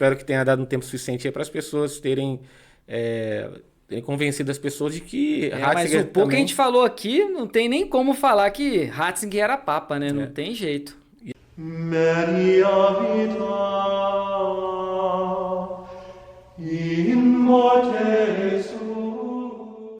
Espero que tenha dado um tempo suficiente aí para as pessoas terem convencido as pessoas de que Mas o Ratzinger pouco que a também... gente falou aqui, não tem nem como falar que Ratzinger era papa, né? Não tem jeito. Menia vita in morte suo.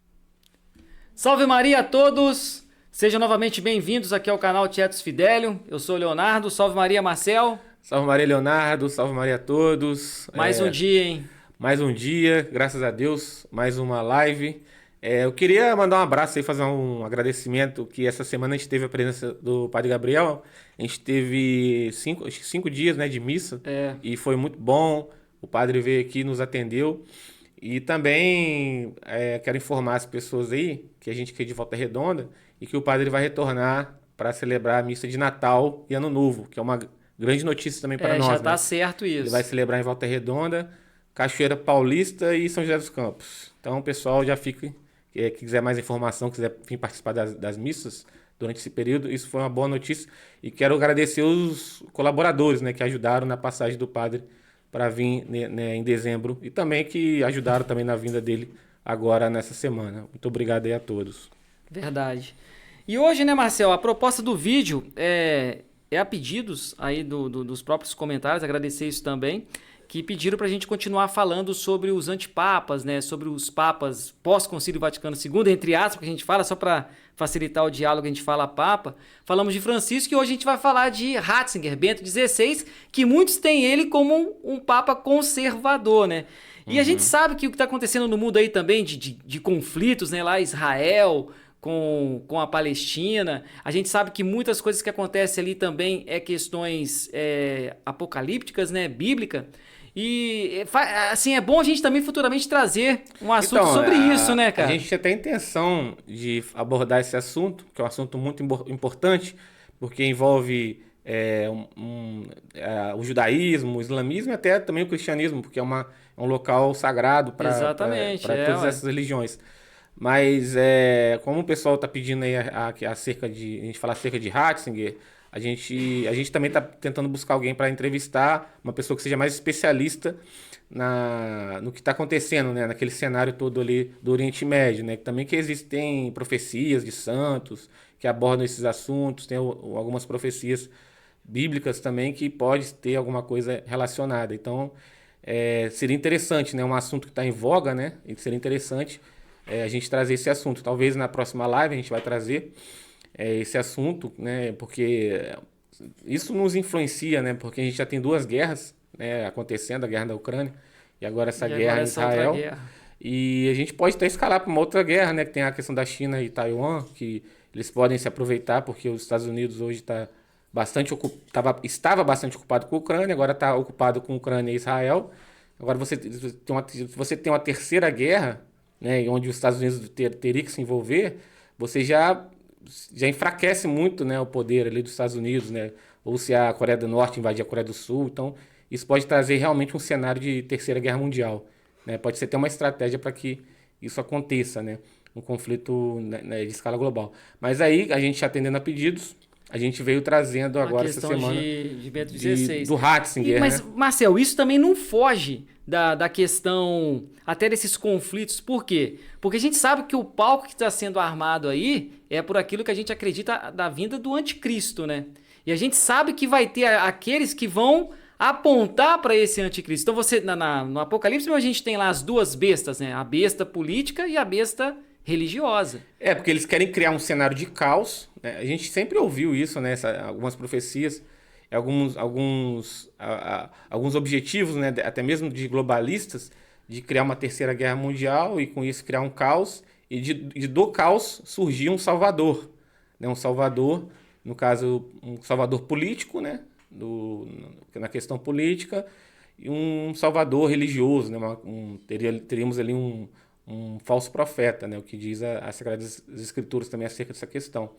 Salve Maria a todos! Sejam novamente bem-vindos aqui ao canal Tietos Fidelio. Eu sou o Leonardo. Salve Maria, Marcel. Salve Maria Leonardo, salve Maria a todos. Mais um dia, hein? Mais um dia, graças a Deus, mais uma live. Eu queria mandar um abraço e fazer um agradecimento que essa semana a gente teve a presença do Padre Gabriel. A gente teve cinco dias, né, de missa e foi muito bom. O padre veio aqui, nos atendeu. E também quero informar as pessoas aí que a gente quer de Volta Redonda e que o padre vai retornar para celebrar a missa de Natal e Ano Novo, que é uma grande notícia também para nós. Já tá né? certo isso. Ele vai celebrar em Volta Redonda, Cachoeira Paulista e São José dos Campos. Então, o pessoal já fica, que quiser mais informação, quiser vir participar das missas durante esse período, isso foi uma boa notícia. E quero agradecer os colaboradores, né, que ajudaram na passagem do padre para vir, né, em dezembro e também que ajudaram também na vinda dele agora nessa semana. Muito obrigado aí a todos. Verdade. E hoje, né, Marcel, a proposta do vídeo é a pedidos aí dos próprios comentários, agradecer isso também, que pediram para a gente continuar falando sobre os antipapas, né, sobre os papas pós-Concílio Vaticano II, entre aspas, que a gente fala, só para facilitar o diálogo, a gente fala papa. Falamos de Francisco e hoje a gente vai falar de Ratzinger, Bento XVI, que muitos têm ele como um papa conservador, né? E a gente sabe que o que está acontecendo no mundo aí também, de conflitos, né, lá Israel com a Palestina. A gente sabe que muitas coisas que acontecem ali também questões apocalípticas, né, bíblica. E assim, é bom a gente também futuramente trazer um assunto sobre isso, né, cara? A gente tem a intenção de abordar esse assunto, que é um assunto muito importante, porque envolve o judaísmo, o islamismo e até também o cristianismo, porque é um local sagrado para todas essas religiões. Mas como o pessoal está pedindo aí a gente falar acerca de Ratzinger, a gente também está tentando buscar alguém para entrevistar, uma pessoa que seja mais especialista no que está acontecendo, né, naquele cenário todo ali do Oriente Médio, né, também que existem profecias de santos que abordam esses assuntos, tem algumas profecias bíblicas também que pode ter alguma coisa relacionada. Então, seria interessante, né, um assunto que está em voga, né, e seria interessante a gente trazer esse assunto. Talvez na próxima live a gente vai trazer esse assunto, né? Porque isso nos influencia, né? Porque a gente já tem duas guerras, né, acontecendo, a guerra da Ucrânia e agora essa guerra em Israel. E a gente pode até escalar para uma outra guerra, né? Que tem a questão da China e Taiwan, que eles podem se aproveitar porque os Estados Unidos hoje estava bastante ocupado com a Ucrânia, agora está ocupado com a Ucrânia e Israel. Agora você tem uma terceira guerra, né, onde os Estados Unidos teria que se envolver, você já enfraquece muito, né, o poder ali dos Estados Unidos, né? Ou se a Coreia do Norte invadir a Coreia do Sul. Então, isso pode trazer realmente um cenário de terceira guerra mundial, né? Pode ser até uma estratégia para que isso aconteça, né? Um conflito, né, de escala global. Mas aí, a gente atendendo a pedidos, a gente veio trazendo agora essa semana de Bento XVI. do Ratzinger, mas, né? Marcel, isso também não foge da questão até desses conflitos. Por quê? Porque a gente sabe que o palco que está sendo armado aí é por aquilo que a gente acredita da vinda do anticristo, né? E a gente sabe que vai ter aqueles que vão apontar para esse anticristo. Então você no Apocalipse a gente tem lá as duas bestas, né? A besta política e a besta religiosa. Porque eles querem criar um cenário de caos, né? A gente sempre ouviu isso, né? Algumas profecias, alguns objetivos, né? Até mesmo de globalistas, de criar uma terceira guerra mundial e com isso criar um caos e do caos surgir um salvador, né? Um salvador, no caso, um salvador político, né? Na questão política, e um salvador religioso, né? Teríamos ali um falso profeta, né? O que diz as Sagradas Escrituras também acerca dessa questão.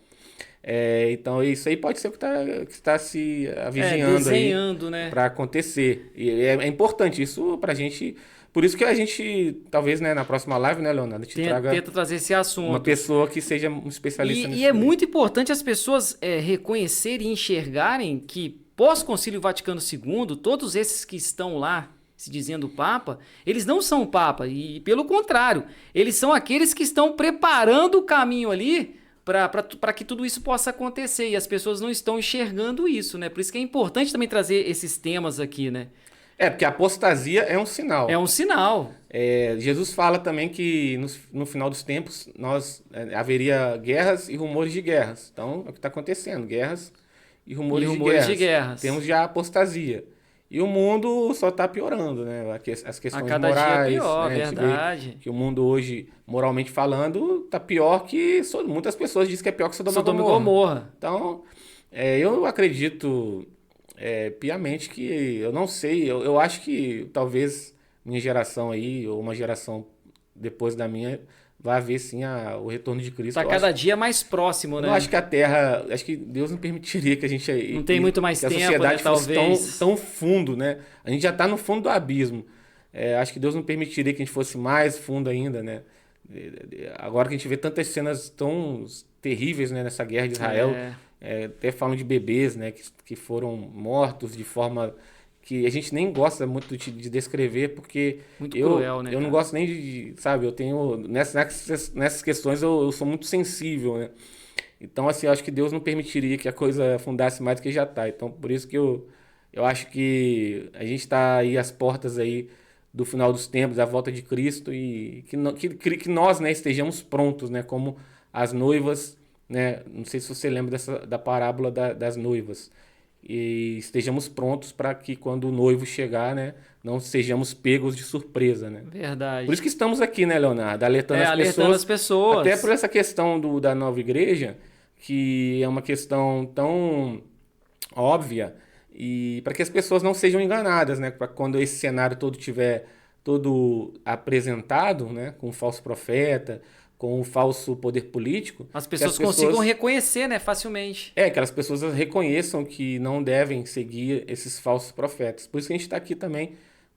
Então isso aí pode ser o que está se avizinhando desenhando, aí, né, para acontecer. E é importante isso para a gente. Por isso que a gente, talvez, né, na próxima live, né, Leonardo, tenta trazer esse assunto. Uma pessoa que seja um especialista nisso. E é muito importante as pessoas reconhecerem e enxergarem que pós-Concílio Vaticano II, todos esses que estão lá se dizendo Papa, eles não são Papa, e pelo contrário, eles são aqueles que estão preparando o caminho ali para que tudo isso possa acontecer, e as pessoas não estão enxergando isso, né? Por isso que é importante também trazer esses temas aqui, né? Porque a apostasia é um sinal. É um sinal. Jesus fala também que no final dos tempos haveria guerras e rumores de guerras. Então, é o que está acontecendo, guerras e rumores de guerras. Temos já a apostasia. E o mundo só está piorando, né? As questões cada morais. Dia é pior, né? verdade. Que o mundo hoje, moralmente falando, está pior que... Muitas pessoas dizem que é pior que Sodoma e Gomorra. Então, eu acredito piamente que... Eu não sei, eu acho que talvez minha geração aí, ou uma geração depois da minha... vai haver sim o retorno de Cristo. Está cada dia mais próximo, né? Eu acho que a Terra, acho que Deus não permitiria que a gente... Não tem muito mais tempo, a sociedade fosse talvez. tão fundo, né? A gente já está no fundo do abismo. Acho que Deus não permitiria que a gente fosse mais fundo ainda, né? Agora que a gente vê tantas cenas tão terríveis, né, nessa guerra de Israel, até falam de bebês, né, que foram mortos de forma... que a gente nem gosta muito de descrever, porque muito cruel, né, eu não gosto nem sabe, eu tenho, nessas questões eu sou muito sensível, né, então assim, eu acho que Deus não permitiria que a coisa afundasse mais do que já está, então por isso que eu acho que a gente está aí às portas aí do final dos tempos, da volta de Cristo, e que nós, né, estejamos prontos, né, como as noivas, né, não sei se você lembra da parábola das noivas, e estejamos prontos para que quando o noivo chegar, né, não sejamos pegos de surpresa, né? Verdade. Por isso que estamos aqui, né, Leonardo? Alertando as pessoas. Até por essa questão da nova igreja, que é uma questão tão óbvia, e para que as pessoas não sejam enganadas, né? Para quando esse cenário todo tiver todo apresentado, né, com um falso profeta, com o falso poder político... As pessoas consigam reconhecer, né, facilmente. Que as pessoas reconheçam que não devem seguir esses falsos profetas. Por isso que a gente está aqui também,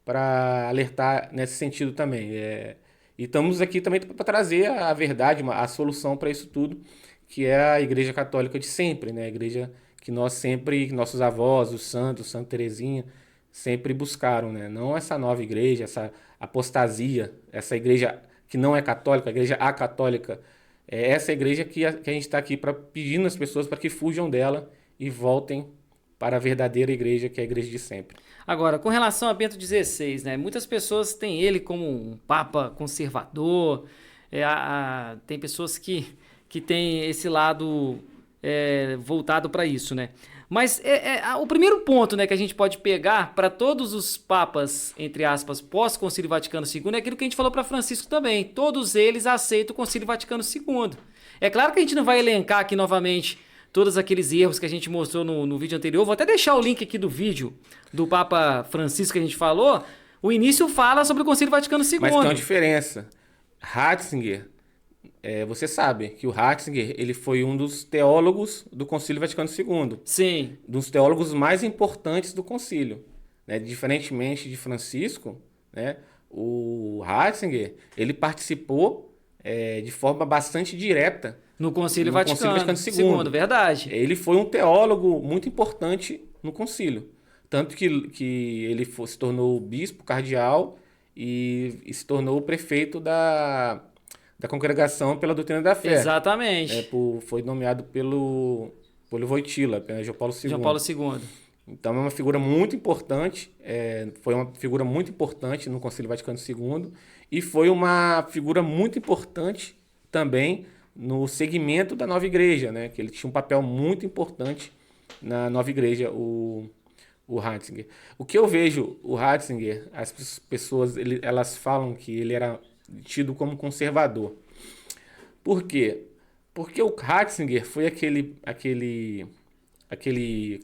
para alertar nesse sentido também. E estamos aqui também para trazer a verdade, a solução para isso tudo, que é a Igreja Católica de sempre, né? A igreja que nossos avós, os santos, Santa Teresinha, sempre buscaram, né? Não essa nova igreja, essa apostasia, essa igreja... que não é católica, a igreja acatólica, é essa igreja que a gente está aqui pedindo às pessoas para que fujam dela e voltem para a verdadeira igreja, que é a igreja de sempre. Agora, com relação a Bento XVI, né, muitas pessoas têm ele como um papa conservador, tem pessoas que têm esse lado voltado para isso, né? Mas o primeiro ponto, né, que a gente pode pegar para todos os papas, entre aspas, pós-Concílio Vaticano II, é aquilo que a gente falou para Francisco também. Todos eles aceitam o Concílio Vaticano II. É claro que a gente não vai elencar aqui novamente todos aqueles erros que a gente mostrou no vídeo anterior. Vou até deixar o link aqui do vídeo do Papa Francisco que a gente falou. O início fala sobre o Concílio Vaticano II. Mas tem uma diferença. Ratzinger... você sabe que o Ratzinger, ele foi um dos teólogos do Concílio Vaticano II. Sim. Dos teólogos mais importantes do concílio. Né? Diferentemente de Francisco, né? O Ratzinger, ele participou de forma bastante direta no Concílio Vaticano II. Verdade. Ele foi um teólogo muito importante no concílio. Tanto que ele se tornou bispo, cardeal e se tornou prefeito da Congregação pela Doutrina da Fé. Exatamente. Foi nomeado pelo Wojtyla, João Paulo II. João Paulo II. Então é uma figura muito importante, foi uma figura muito importante no Concílio Vaticano II e foi uma figura muito importante também no segmento da Nova Igreja, né? Que ele tinha um papel muito importante na Nova Igreja, o Ratzinger. O que eu vejo, o Ratzinger, as pessoas elas falam que ele era tido como conservador. Por quê? Porque o Ratzinger foi aquele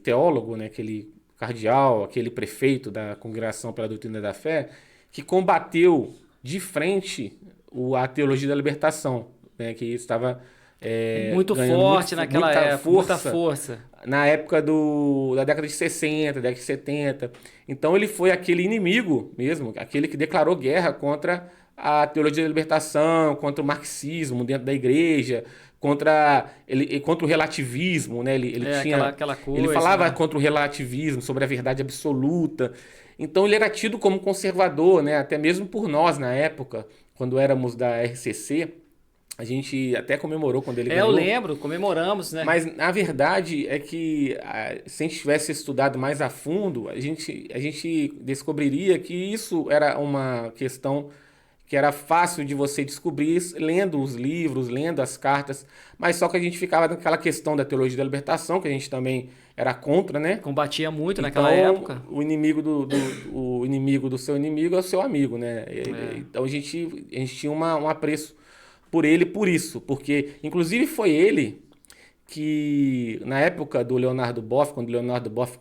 teólogo, né, aquele cardeal, aquele prefeito da Congregação pela Doutrina da Fé, que combateu de frente a teologia da libertação, né, que estava muito forte naquela época, muita força. Na época da década de 60, década de 70. Então ele foi aquele inimigo mesmo, aquele que declarou guerra contra a teologia da libertação, contra o marxismo dentro da igreja, contra o relativismo, né? Ele tinha aquela coisa, ele falava, né, contra o relativismo, sobre a verdade absoluta. Então ele era tido como conservador, né? Até mesmo por nós na época, quando éramos da RCC, a gente até comemorou quando ele ganhou. Eu lembro, comemoramos, né? Mas a verdade é que se a gente tivesse estudado mais a fundo, a gente descobriria que isso era uma questão que era fácil de você descobrir lendo os livros, lendo as cartas, mas só que a gente ficava naquela questão da teologia da libertação, que a gente também era contra, né? Combatia muito naquela época. O inimigo o inimigo do seu inimigo é o seu amigo, né? Então a gente tinha um apreço por ele por isso, porque inclusive foi ele que, na época do Leonardo Boff, quando o Leonardo Boff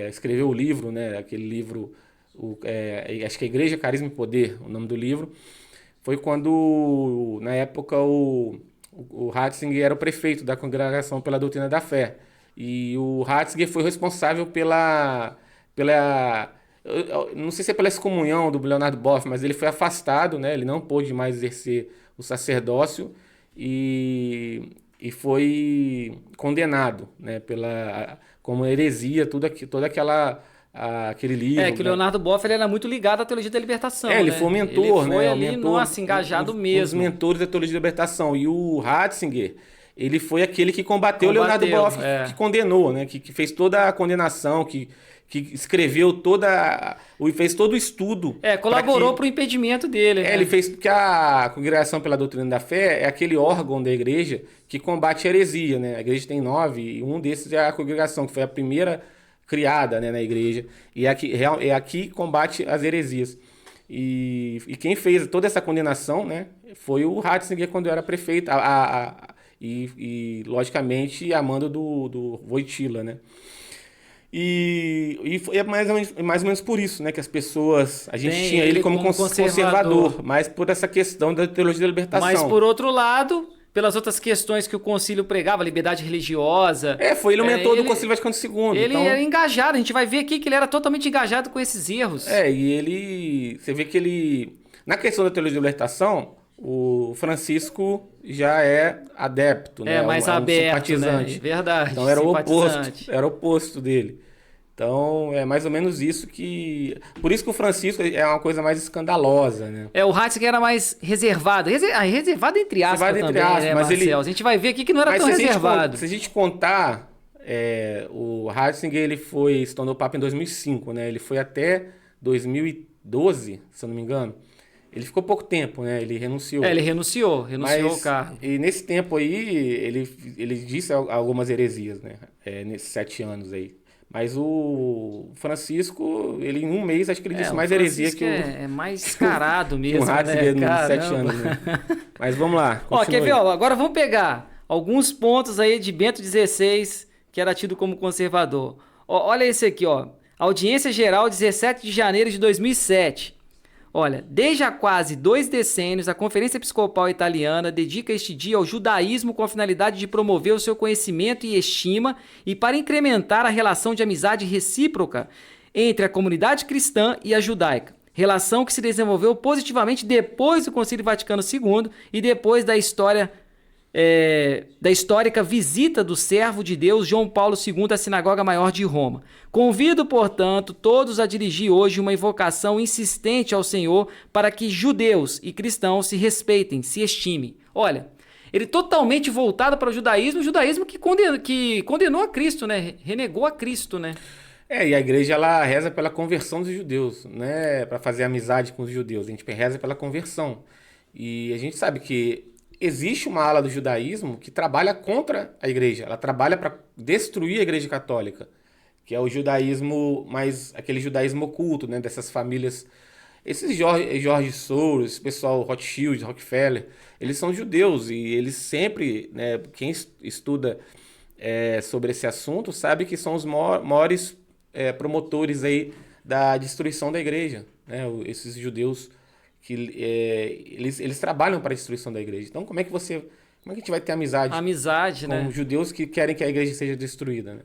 escreveu o livro, né? Aquele livro, acho que é Igreja, Carisma e Poder, o nome do livro, foi quando, na época, o Ratzinger era o prefeito da Congregação pela Doutrina da Fé. E o Ratzinger foi responsável pela não sei se é pela excomunhão do Leonardo Boff, mas ele foi afastado, né? Ele não pôde mais exercer o sacerdócio e foi condenado, né? Como heresia, toda aquele livro. Que o Leonardo Boff ele era muito ligado à teologia da libertação. Ele foi o mentor, ele foi né? ali, nossa, engajado mesmo. Um dos mentores da teologia da libertação. E o Ratzinger, ele foi aquele que combateu o Leonardo Boff, que condenou, né? Que fez toda a condenação, que escreveu fez todo o estudo. Colaborou para o impedimento dele. Né? Ele fez, porque a Congregação pela Doutrina da Fé é aquele órgão da igreja que combate a heresia, né? A igreja tem 9, e um desses é a congregação, que foi a primeira criada, né, na igreja, e aqui combate as heresias. E quem fez toda essa condenação, né, foi o Ratzinger quando era prefeito, e logicamente a mando do Wojtyla, né. E foi mais ou menos por isso, né, que as pessoas, a gente tinha ele como conservador, mas por essa questão da teologia da libertação. Mas por outro lado, pelas outras questões que o concílio pregava, liberdade religiosa. Foi ele o mentor do Concílio Vaticano II. Ele era engajado, a gente vai ver aqui que ele era totalmente engajado com esses erros. Você vê que ele, na questão da teologia da libertação, o Francisco já é adepto, né? Mais aberto, simpatizante. Né? Verdade. Então era o oposto dele. Então é mais ou menos isso que... Por isso que o Francisco é uma coisa mais escandalosa, né? O Ratzinger era mais reservado. Reservado entre aspas também, né, mas Marcel? A gente vai ver aqui que não era tão reservado. Se a gente contar, o Ratzinger ele se tornou Papa em 2005, né? Ele foi até 2012, se eu não me engano. Ele ficou pouco tempo, né? Ele renunciou. Ele renunciou ao cargo. E nesse tempo aí, ele disse algumas heresias, né? Nesses 7 anos aí. Mas o Francisco, ele em um mês, acho que ele disse mais heresia que o... É mais descarado mesmo, o Ratzinger, né? 7 anos, né? Mas vamos lá, quer ver? Agora vamos pegar alguns pontos aí de Bento XVI, que era tido como conservador. Olha esse aqui, ó. Audiência Geral, 17 de janeiro de 2007. Olha, desde há quase 2 decênios, a Conferência Episcopal Italiana dedica este dia ao judaísmo com a finalidade de promover o seu conhecimento e estima e para incrementar a relação de amizade recíproca entre a comunidade cristã e a judaica. Relação que se desenvolveu positivamente depois do Concílio Vaticano II e depois da histórica visita do servo de Deus João Paulo II à Sinagoga Maior de Roma. Convido, portanto, todos a dirigir hoje uma invocação insistente ao Senhor para que judeus e cristãos se respeitem, se estimem. Olha, ele totalmente voltado para o judaísmo que condenou a Cristo, né? Renegou a Cristo, né? E a igreja ela reza pela conversão dos judeus, né? Para fazer amizade com os judeus. A gente reza pela conversão. E a gente sabe que existe uma ala do judaísmo que trabalha contra a igreja. Ela trabalha para destruir a igreja católica, que é o judaísmo, aquele judaísmo oculto, né? Dessas famílias. Esses George Soros, esse pessoal Rothschild, Rockefeller, eles são judeus e eles sempre, né? Quem estuda sobre esse assunto sabe que são os maiores promotores aí da destruição da igreja, né? Esses judeus que eles trabalham para a destruição da igreja. Então, como é que a gente vai ter amizade com né? judeus que querem que a igreja seja destruída, né?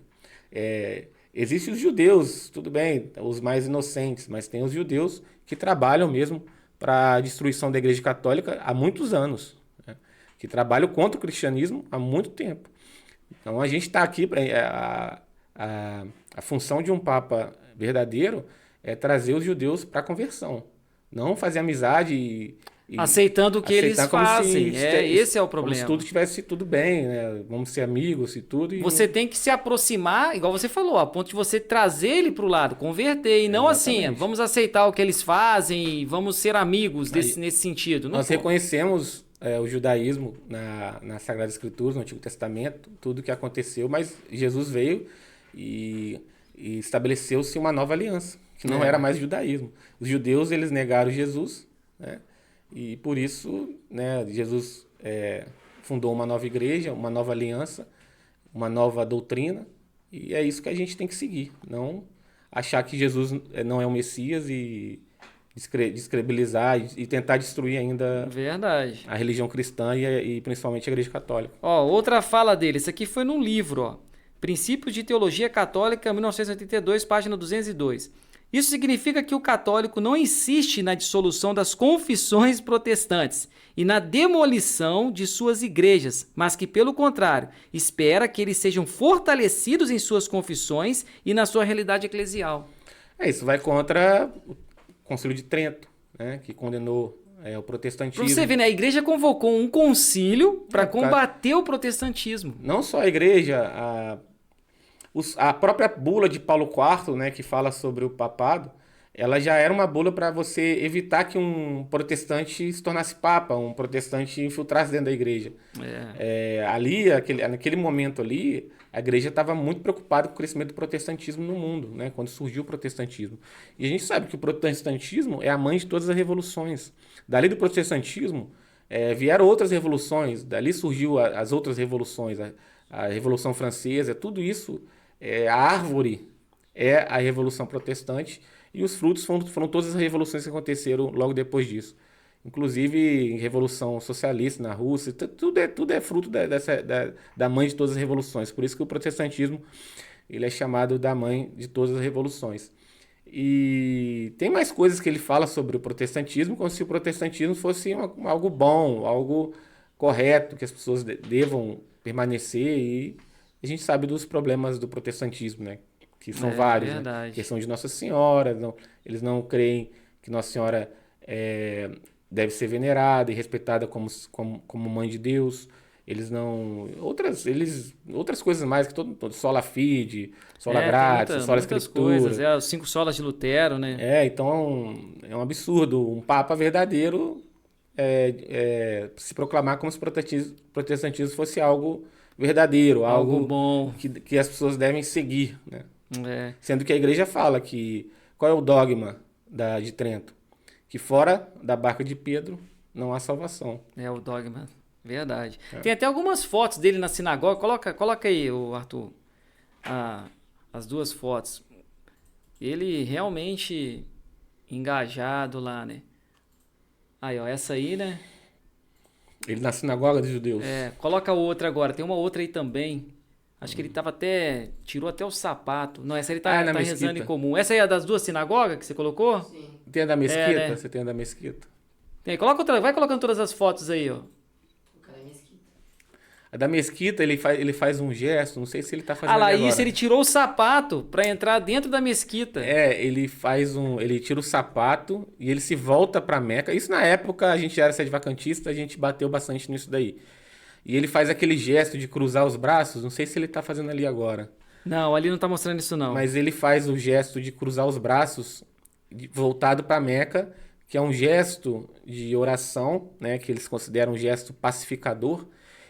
Existem os judeus, tudo bem, os mais inocentes, mas tem os judeus que trabalham mesmo para a destruição da igreja católica há muitos anos, né? Que trabalham contra o cristianismo há muito tempo. Então, a gente está aqui, a função de um Papa verdadeiro é trazer os judeus para a conversão. Não fazer amizade e aceitando o que eles fazem. Esse é o problema. Como se tudo estivesse tudo bem, né? Vamos ser amigos e tudo. Você tem que se aproximar, igual você falou, a ponto de você trazer ele para o lado, converter. E não assim, vamos aceitar o que eles fazem e vamos ser amigos nesse sentido. Nós reconhecemos o judaísmo na Sagrada Escritura, no Antigo Testamento, tudo o que aconteceu, mas Jesus veio e estabeleceu-se uma nova aliança, que não era mais judaísmo. Os judeus, eles negaram Jesus, né? E por isso, né, Jesus fundou uma nova igreja, uma nova aliança, uma nova doutrina, e é isso que a gente tem que seguir. Não achar que Jesus não é o Messias e descredibilizar e tentar destruir ainda a religião cristã e principalmente a Igreja Católica. Outra fala dele, isso aqui foi num livro, Princípios de Teologia Católica, 1982, página 202. Isso significa que o católico não insiste na dissolução das confissões protestantes e na demolição de suas igrejas, mas que, pelo contrário, espera que eles sejam fortalecidos em suas confissões e na sua realidade eclesial. Isso vai contra o Concílio de Trento, né, que condenou o protestantismo. Para você ver, né, a igreja convocou um concílio para combater o protestantismo. Não só a igreja, a própria bula de Paulo IV, né, que fala sobre o papado, ela já era uma bula para você evitar que um protestante se tornasse papa, um protestante infiltrasse dentro da igreja. Naquele momento ali, a igreja estava muito preocupada com o crescimento do protestantismo no mundo, né, quando surgiu o protestantismo. E a gente sabe que o protestantismo é a mãe de todas as revoluções. Dali do protestantismo vieram outras revoluções, dali surgiu as outras revoluções, a Revolução Francesa, tudo isso. A árvore é a Revolução Protestante e os frutos foram todas as revoluções que aconteceram logo depois disso. Inclusive, Revolução Socialista na Rússia, tudo é fruto da mãe de todas as revoluções. Por isso que o protestantismo ele é chamado da mãe de todas as revoluções. E tem mais coisas que ele fala sobre o protestantismo, como se o protestantismo fosse algo bom, algo correto, que as pessoas devam permanecer e... A gente sabe dos problemas do protestantismo, né? Que são vários, né? Questão de Nossa Senhora, eles não creem que Nossa Senhora deve ser venerada e respeitada como mãe de Deus. Eles não... Outras coisas mais, que todo sola fide, sola gratia, sola escritura. Coisas, os 5 solas de Lutero, né? Então é um absurdo. Um papa verdadeiro se proclamar como se o protestantismo fosse algo verdadeiro, algo bom, que as pessoas devem seguir, né? Sendo que a igreja fala que qual é o dogma de Trento? Que fora da barca de Pedro não há salvação. É o dogma, verdade. Tem até algumas fotos dele na sinagoga, coloca aí, Arthur, as 2 fotos. Ele realmente engajado lá, né? Aí, essa aí, né? Ele na sinagoga dos judeus. Coloca outra agora. Tem uma outra aí também. Acho que ele tirou até o sapato. Não, essa aí tá rezando em comum. Essa aí é das 2 sinagogas que você colocou? Sim. Tem a da mesquita? Né? Você tem a da mesquita? Tem. Vai colocando todas as fotos aí, ó. A da mesquita, ele faz um gesto, não sei se ele tá fazendo agora. Ele tirou o sapato para entrar dentro da mesquita. Ele tira o sapato e ele se volta para Meca. Isso na época, a gente já era sedevacantista, a gente bateu bastante nisso daí. E ele faz aquele gesto de cruzar os braços, não sei se ele tá fazendo ali agora. Não, ali não tá mostrando isso não. Mas ele faz o gesto de cruzar os braços voltado para Meca, que é um gesto de oração, né, que eles consideram um gesto pacificador,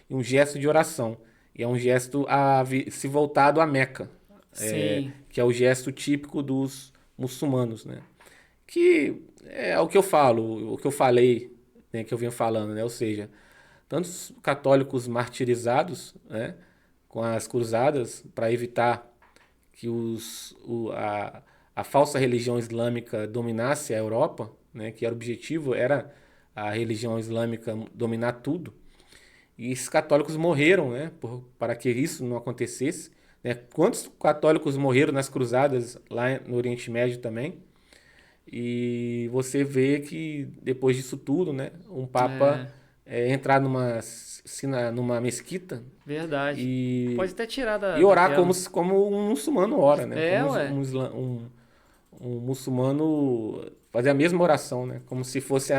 e um gesto de oração. E é um gesto se voltado a Meca, que é o gesto típico dos muçulmanos, né? Que é o que eu falo, o que eu falei, né, que eu venho falando, né? Ou seja, tantos católicos martirizados, né, com as cruzadas para evitar que a falsa religião islâmica dominasse a Europa, né, que era o objetivo, era a religião islâmica dominar tudo. E esses católicos morreram, né, para que isso não acontecesse, né? Quantos católicos morreram nas cruzadas lá no Oriente Médio também? E você vê que depois disso tudo, né, um papa entrar numa mesquita. Verdade. E pode até tirar e orar como um muçulmano ora, né? um muçulmano fazer a mesma oração, né? Como se fosse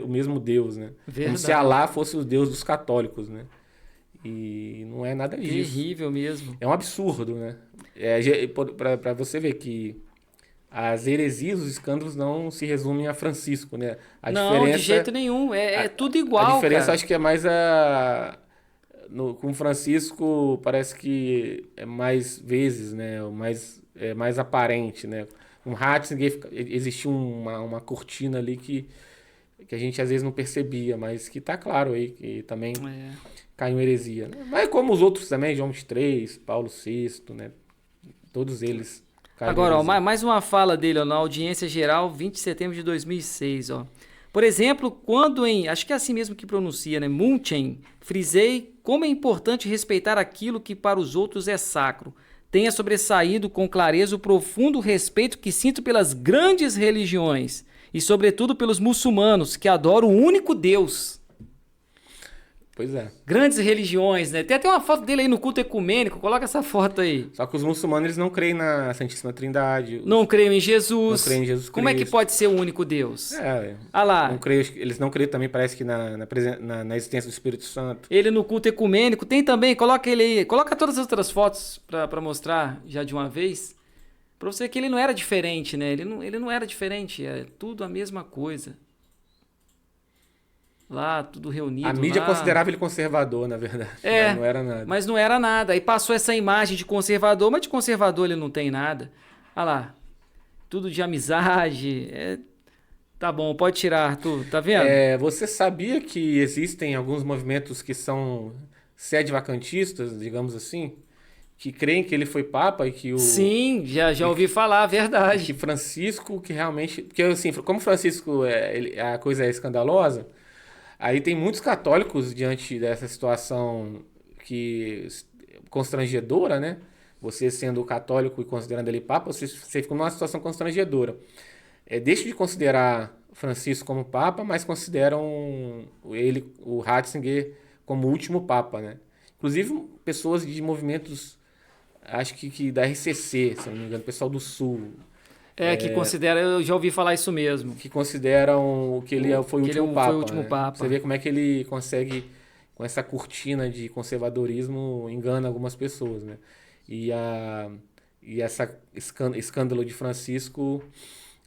o mesmo Deus, né? Verdade. Como se Alá fosse o Deus dos católicos, né? E não é nada disso. Terrível mesmo. É um absurdo, né? Para você ver que as heresias, os escândalos não se resumem a Francisco, né? Não, de jeito nenhum. É tudo igual, a diferença, cara. acho que é mais com Francisco parece que é mais vezes, né? É mais aparente, né? Com Ratzinger existia uma cortina ali que a gente às vezes não percebia, mas que tá claro aí, que também caiu em heresia. Né? Mas como os outros também, João XXIII, Paulo VI, né? Todos eles caíram Agora, em ó, heresia. mais uma fala dele, ó, na audiência geral, 20 de setembro de 2006, ó. Por exemplo, quando acho que é assim mesmo que pronuncia, né? Munchen, frisei como é importante respeitar aquilo que para os outros é sacro. Tenha sobressaído com clareza o profundo respeito que sinto pelas grandes religiões e, sobretudo, pelos muçulmanos, que adoram o único Deus. Pois é. Grandes religiões, né? Tem até uma foto dele aí no culto ecumênico, coloca essa foto aí. Só que os muçulmanos eles não creem na Santíssima Trindade. Não creem em Jesus. Não creem em Jesus Como é que Cristo. pode ser o único Deus? Ah lá. Eles não creem também, parece que na existência do Espírito Santo. Ele no culto ecumênico. Tem também, coloca ele aí. Coloca todas as outras fotos pra mostrar já de uma vez. Pra você ver que ele não era diferente, né? Ele não era diferente. É tudo a mesma coisa. Lá, tudo reunido. A mídia lá. considerava ele conservador, na verdade. Mas não era nada. Mas não era nada. Aí passou essa imagem de conservador, mas de conservador ele não tem nada. Olha lá. Tudo de amizade. Tá bom, pode tirar, Arthur. Tá vendo? Você sabia que existem alguns movimentos que são sede-vacantistas, digamos assim? Que creem que ele foi papa e que o... Sim, já ouvi falar, verdade. Que Francisco, que realmente... Porque assim, como Francisco, a coisa é escandalosa... Aí tem muitos católicos diante dessa situação constrangedora, né? Você sendo católico e considerando ele papa, você fica numa situação constrangedora. Deixa de considerar Francisco como papa, mas consideram o Ratzinger como último papa, né? Inclusive pessoas de movimentos, acho que da RCC, se não me engano, pessoal do Sul. Que considera, eu já ouvi falar isso mesmo. Que consideram que ele foi o último papa. Foi o último papa. Você vê como é que ele consegue, com essa cortina de conservadorismo, engana algumas pessoas, né? E essa escândalo de Francisco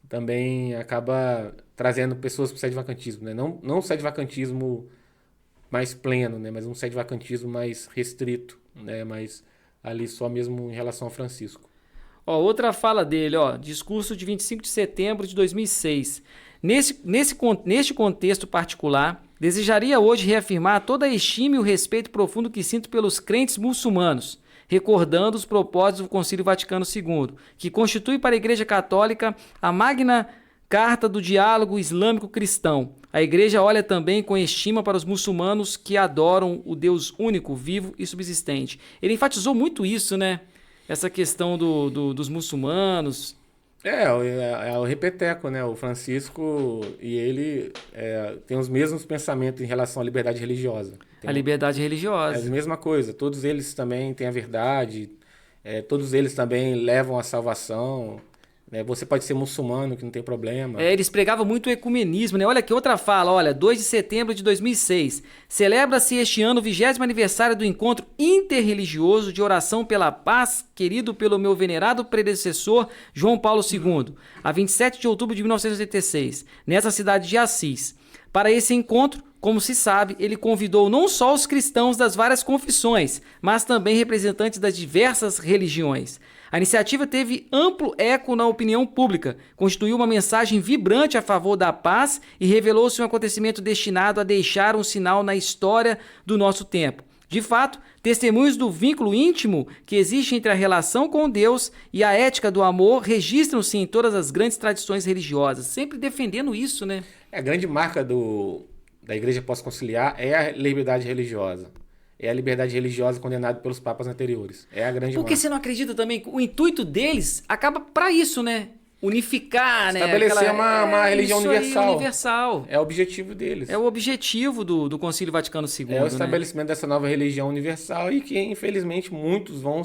também acaba trazendo pessoas para o sede-vacantismo, né? Não o sede-vacantismo mais pleno, né? Mas um sede-vacantismo mais restrito, né? Mas ali só mesmo em relação a Francisco. Outra fala dele, discurso de 25 de setembro de 2006. Neste contexto particular, desejaria hoje reafirmar toda a estima e o respeito profundo que sinto pelos crentes muçulmanos, recordando os propósitos do Concílio Vaticano II, que constitui para a Igreja Católica a magna Carta do Diálogo Islâmico Cristão. A Igreja olha também com estima para os muçulmanos que adoram o Deus único, vivo e subsistente. Ele enfatizou muito isso, né? Essa questão dos muçulmanos. É o repeteco, né? O Francisco e ele têm os mesmos pensamentos em relação à liberdade religiosa. A liberdade religiosa. É a mesma coisa. Todos eles também têm a verdade. Todos eles também levam a salvação. Você pode ser muçulmano, que não tem problema. Eles pregavam muito o ecumenismo, né? Olha aqui, outra fala, 2 de setembro de 2006. Celebra-se este ano o 20º aniversário do encontro interreligioso de oração pela paz, querido pelo meu venerado predecessor, João Paulo II, a 27 de outubro de 1986, nessa cidade de Assis. Para esse encontro, como se sabe, ele convidou não só os cristãos das várias confissões, mas também representantes das diversas religiões. A iniciativa teve amplo eco na opinião pública, constituiu uma mensagem vibrante a favor da paz e revelou-se um acontecimento destinado a deixar um sinal na história do nosso tempo. De fato, testemunhos do vínculo íntimo que existe entre a relação com Deus e a ética do amor registram-se em todas as grandes tradições religiosas, sempre defendendo isso, né? A grande marca da Igreja Pós-Conciliar é a liberdade religiosa. É a liberdade religiosa condenada pelos papas anteriores. É a grande Porque marca. você não acredita também que o intuito deles acaba para isso, né? Unificar, né? Estabelecer uma religião universal. Universal. É o objetivo deles. É o objetivo do Concílio Vaticano II. É o estabelecimento dessa nova religião universal e que, infelizmente, muitos vão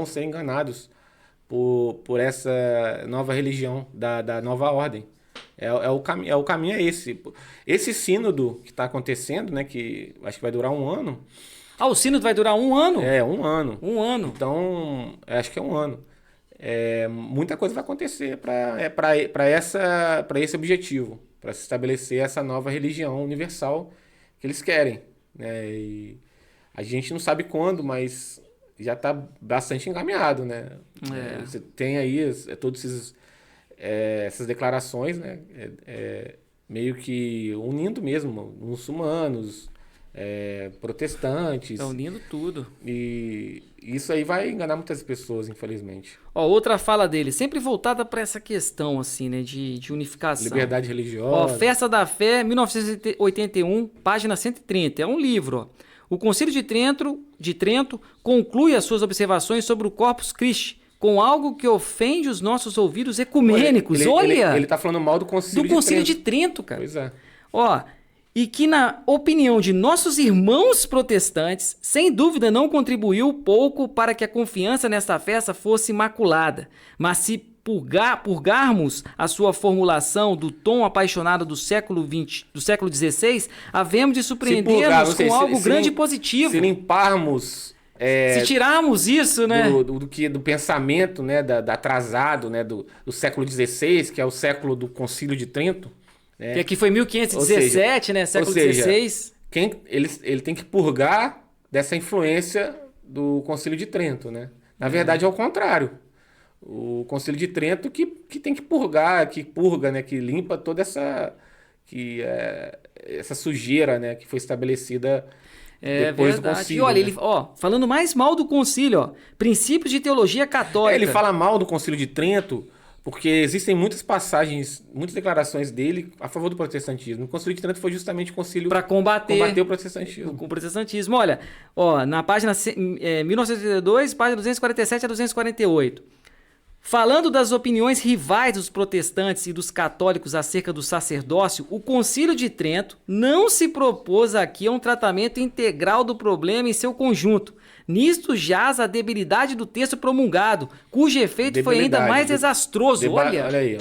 ser enganados por essa nova religião da nova ordem. O caminho é esse. Esse sínodo que está acontecendo, né, que acho que vai durar 1 ano. O sínodo vai durar 1 ano? 1 ano. 1 ano. Então, acho que é 1 ano. Muita coisa vai acontecer para esse objetivo, para se estabelecer essa nova religião universal que eles querem, né? E a gente não sabe quando, mas já está bastante encaminhado, né? Você tem aí todos essas declarações, né? Meio que unindo mesmo muçulmanos, protestantes. Estão unindo tudo. E isso aí vai enganar muitas pessoas, infelizmente. Outra fala dele, sempre voltada para essa questão, assim, né, de unificação. Liberdade religiosa. Festa da Fé, 1981, página 130. É um livro, ó. O Concílio de Trento conclui as suas observações sobre o Corpus Christi com algo que ofende os nossos ouvidos ecumênicos. Ele tá falando mal do Concílio de Trento, cara. Pois é. E que, na opinião de nossos irmãos protestantes, sem dúvida não contribuiu pouco para que a confiança nesta festa fosse imaculada. Mas se purgarmos a sua formulação do tom apaixonado do século XVI, havemos de surpreender-nos com algo grande e positivo. Se limparmos... se tirarmos isso, né? Do pensamento, né, atrasado, né, do século XVI, que é o século do Concílio de Trento... Que aqui foi 1517, né? Século XVI. Ele tem que purgar dessa influência do Concílio de Trento, né? Na verdade, é o contrário. O Concílio de Trento que tem que purgar, que purga, né? Que limpa toda essa sujeira, né? Que foi estabelecida depois do concílio. E olha, né? ele, falando mais mal do concílio, princípios de teologia católica. Ele fala mal do Concílio de Trento porque existem muitas passagens, muitas declarações dele a favor do protestantismo. O Concílio de Trento foi justamente o concílio para combater o protestantismo. O protestantismo. Olha, na página 1982, página 247 a 248. Falando das opiniões rivais dos protestantes e dos católicos acerca do sacerdócio, o Concílio de Trento não se propôs aqui a um tratamento integral do problema em seu conjunto. Nisto jaz a debilidade do texto promulgado, cujo efeito foi ainda mais desastroso. Olha aí,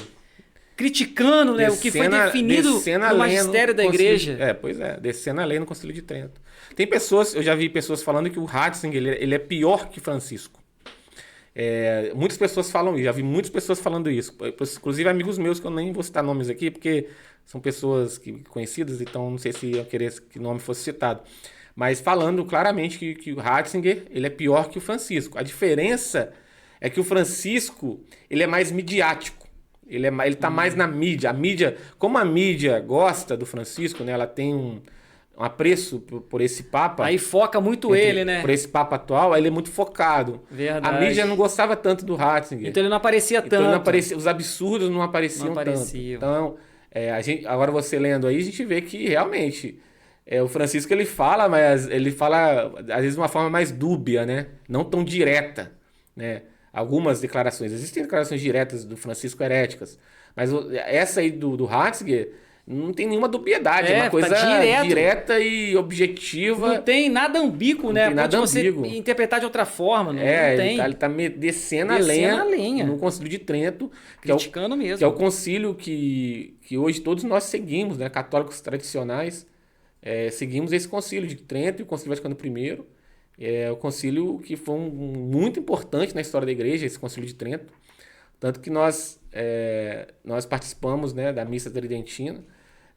criticando, né, o que foi definido no magistério da igreja. Pois é, descendo a lei no Concílio de Trento. Tem pessoas, eu já vi pessoas falando que o Ratzinger ele é pior que Francisco. Muitas pessoas falam isso, já vi muitas pessoas falando isso, inclusive amigos meus, que eu nem vou citar nomes aqui, porque são pessoas conhecidas, então não sei se eu queria que o nome fosse citado, mas falando claramente que o Ratzinger ele é pior que o Francisco. A diferença é que o Francisco ele é mais midiático, ele tá mais na mídia. A mídia, como a mídia gosta do Francisco, né, ela tem um apreço por esse Papa. Aí foca muito ele, né? Por esse Papa atual, ele é muito focado. Verdade. A mídia não gostava tanto do Ratzinger. Então ele não aparecia tanto. Os absurdos não apareciam tanto. Então, agora você lendo aí, a gente vê que realmente o Francisco ele fala, mas ele fala às vezes de uma forma mais dúbia, né? Não tão direta, né? Algumas declarações. Existem declarações diretas do Francisco heréticas, mas essa aí do Ratzinger não tem nenhuma dubiedade, é uma coisa direta e objetiva. Não tem nada ambíguo, né? Pode você interpretar de outra forma, não tem. Ele tá descendo a lenha no Concílio de Trento, criticando mesmo. Que é o concílio que hoje todos nós seguimos, né? Católicos tradicionais, seguimos esse Concílio de Trento e o Concílio Vaticano I. É o concílio que foi muito importante na história da igreja, esse Concílio de Trento. Tanto que nós participamos, né, da Missa Tridentina.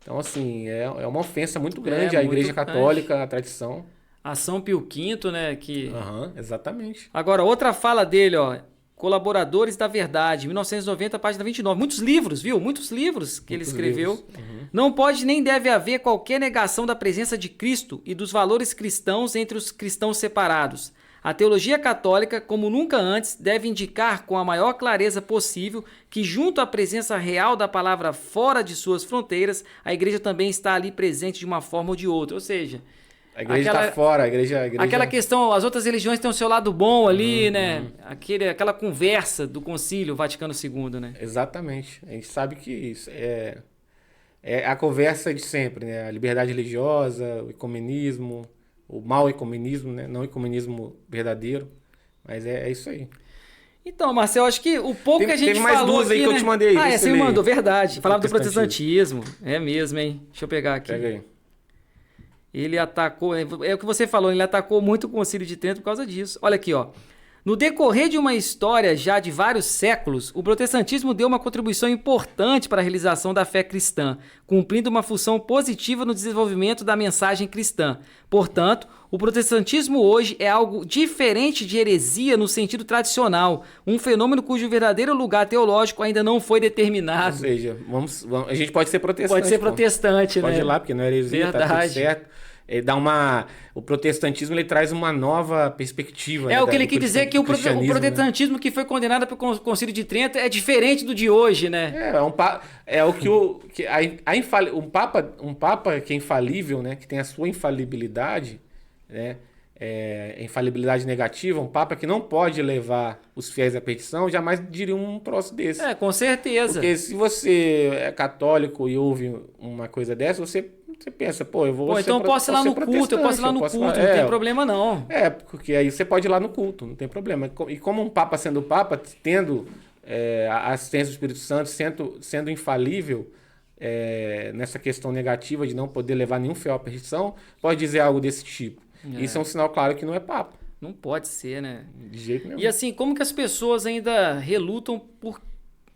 Então, assim, é uma ofensa muito grande à Igreja Católica, à tradição. A São Pio V, né? Exatamente. Agora, outra fala dele, Colaboradores da Verdade, 1990, página 29. Muitos livros, viu? Muitos livros que ele escreveu. Não pode nem deve haver qualquer negação da presença de Cristo e dos valores cristãos entre os cristãos separados. A teologia católica, como nunca antes, deve indicar com a maior clareza possível que, junto à presença real da palavra fora de suas fronteiras, a igreja também está ali presente de uma forma ou de outra. Ou seja, a igreja está fora, a igreja... Aquela questão, as outras religiões têm o seu lado bom ali, né? Aquela conversa do Concílio Vaticano II, né? Exatamente. A gente sabe que isso é a conversa de sempre, né? A liberdade religiosa, o ecumenismo... O mau ecumenismo, né? Não o ecumenismo verdadeiro, mas é isso aí. Então, Marcelo, acho que o pouco que a gente falou mais duas aí aqui, que eu te mandei. Você me mandou, verdade. Falava do protestantismo. É mesmo, hein? Deixa eu pegar aqui. Pega aí. Ele atacou, é o que você falou, ele atacou muito o Concílio de Trento por causa disso. Olha aqui, ó. No decorrer de uma história já de vários séculos, o protestantismo deu uma contribuição importante para a realização da fé cristã, cumprindo uma função positiva no desenvolvimento da mensagem cristã. Portanto, o protestantismo hoje é algo diferente de heresia no sentido tradicional, um fenômeno cujo verdadeiro lugar teológico ainda não foi determinado. Ou seja, a gente pode ser protestante. Pode ser protestante, né? Pode ir lá, porque não é heresia, verdade. Tá tudo certo. O protestantismo ele traz uma nova perspectiva. O que ele quis dizer que o protestantismo, né, que foi condenado pelo Concílio de Trento é diferente do de hoje, né? Um papa que é infalível, né, que tem a sua infalibilidade, né, infalibilidade negativa, um papa que não pode levar os fiéis à perdição, jamais diria um troço desse. Com certeza. Porque se você é católico e ouve uma coisa dessa, você pensa, eu vou... então eu posso ir lá no culto, não tem problema não. Porque aí você pode ir lá no culto, não tem problema. E como um papa sendo papa, tendo a assistência do Espírito Santo, sendo infalível nessa questão negativa de não poder levar nenhum fiel à perdição, pode dizer algo desse tipo. Isso é um sinal claro que não é papa. Não pode ser, né? De jeito nenhum. E assim, como que as pessoas ainda relutam por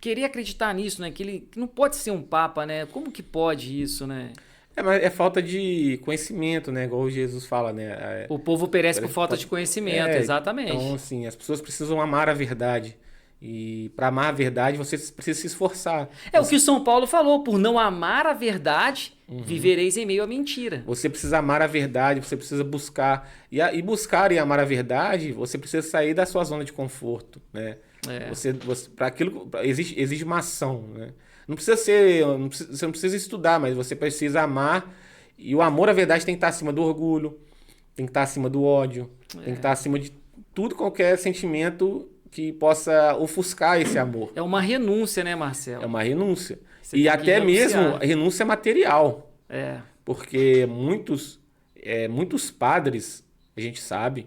querer acreditar nisso, né? Que ele não pode ser um papa, né? Como que pode isso, né? Mas é falta de conhecimento, né? Igual Jesus fala, né? O povo perece por falta de conhecimento, exatamente. Então, assim, as pessoas precisam amar a verdade. E para amar a verdade, você precisa se esforçar. O que o São Paulo falou, por não amar a verdade, vivereis em meio à mentira. Você precisa amar a verdade, você precisa buscar. E buscar e amar a verdade, você precisa sair da sua zona de conforto, né? Para aquilo exige uma ação, né? Você não precisa estudar, mas você precisa amar. E o amor à verdade tem que estar acima do orgulho, tem que estar acima do ódio, tem que estar acima de tudo, qualquer sentimento que possa ofuscar esse amor. É uma renúncia, né, Marcelo? É uma renúncia. E até mesmo renúncia material. Porque muitos padres, a gente sabe,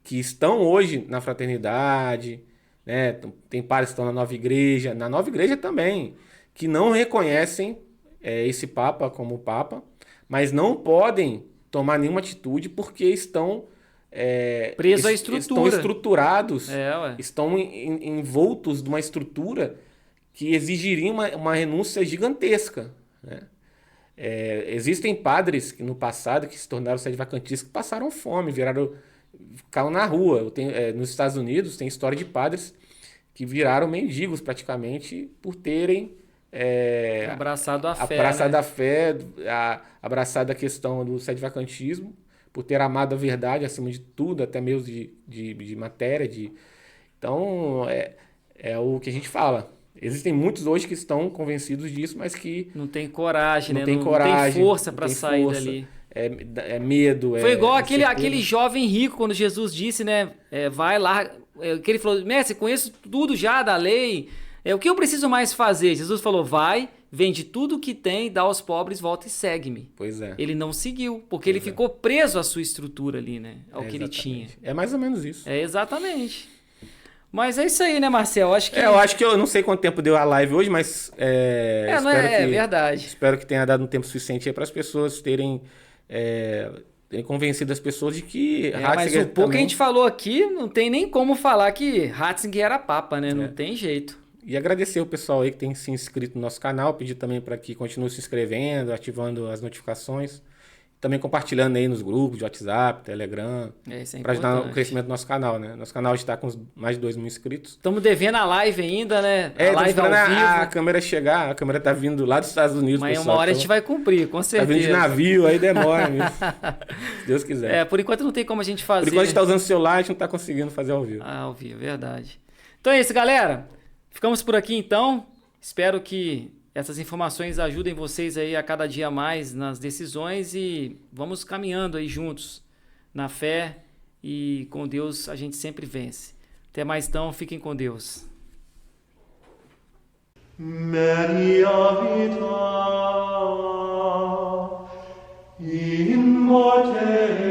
que estão hoje na fraternidade, né? Tem padres que estão na nova igreja também, que não reconhecem esse Papa como Papa, mas não podem tomar nenhuma atitude porque estão presos à estrutura. Estão estruturados, estão envoltos de uma estrutura que exigiria uma renúncia gigantesca, né? Existem padres que no passado que se tornaram sedevacantistas que passaram fome, ficaram na rua. Nos Estados Unidos tem história de padres que viraram mendigos praticamente por terem abraçado a fé, abraçado a fé, abraçado a questão do sedevacantismo, por ter amado a verdade acima de tudo, até mesmo de matéria. Então, é o que a gente fala. Existem muitos hoje que estão convencidos disso, mas que... Não tem coragem, não né? Tem coragem, não tem força para sair dali. É medo. Foi igual aquele jovem rico, quando Jesus disse, né? Vai lá... que ele falou, mestre, conheço tudo já da lei. O que eu preciso mais fazer? Jesus falou, vai, vende tudo que tem, dá aos pobres, volta e segue-me. Pois é. Ele não seguiu, porque ele ficou preso à sua estrutura ali, né? Ao que ele tinha. É mais ou menos isso. Exatamente. Mas é isso aí, né, Marcelo? Eu acho que eu não sei quanto tempo deu a live hoje, mas... verdade. Espero que tenha dado um tempo suficiente aí para as pessoas terem convencido as pessoas de que Ratzinger... Mas o pouco que a gente falou aqui, não tem nem como falar que Ratzinger era papa, né? Não tem jeito. E agradecer o pessoal aí que tem se inscrito no nosso canal, pedir também para que continue se inscrevendo, ativando as notificações, também compartilhando aí nos grupos de WhatsApp, Telegram, para ajudar no crescimento do nosso canal, né? Nosso canal está com mais de 2.000 inscritos. Estamos devendo a live ainda, né? A live ao vivo. A câmera chegar, a câmera tá vindo lá dos Estados Unidos, mas pessoal. Uma hora a gente vai cumprir, com certeza. Tá vindo de navio, aí demora mesmo. Se Deus quiser. Por enquanto não tem como a gente fazer. Por enquanto a gente tá usando o celular, a gente não tá conseguindo fazer ao vivo. Ao vivo, verdade. Então é isso, galera. Ficamos por aqui então. Espero que essas informações ajudem vocês aí a cada dia mais nas decisões e vamos caminhando aí juntos na fé e com Deus a gente sempre vence. Até mais então, fiquem com Deus. Maria vita in morte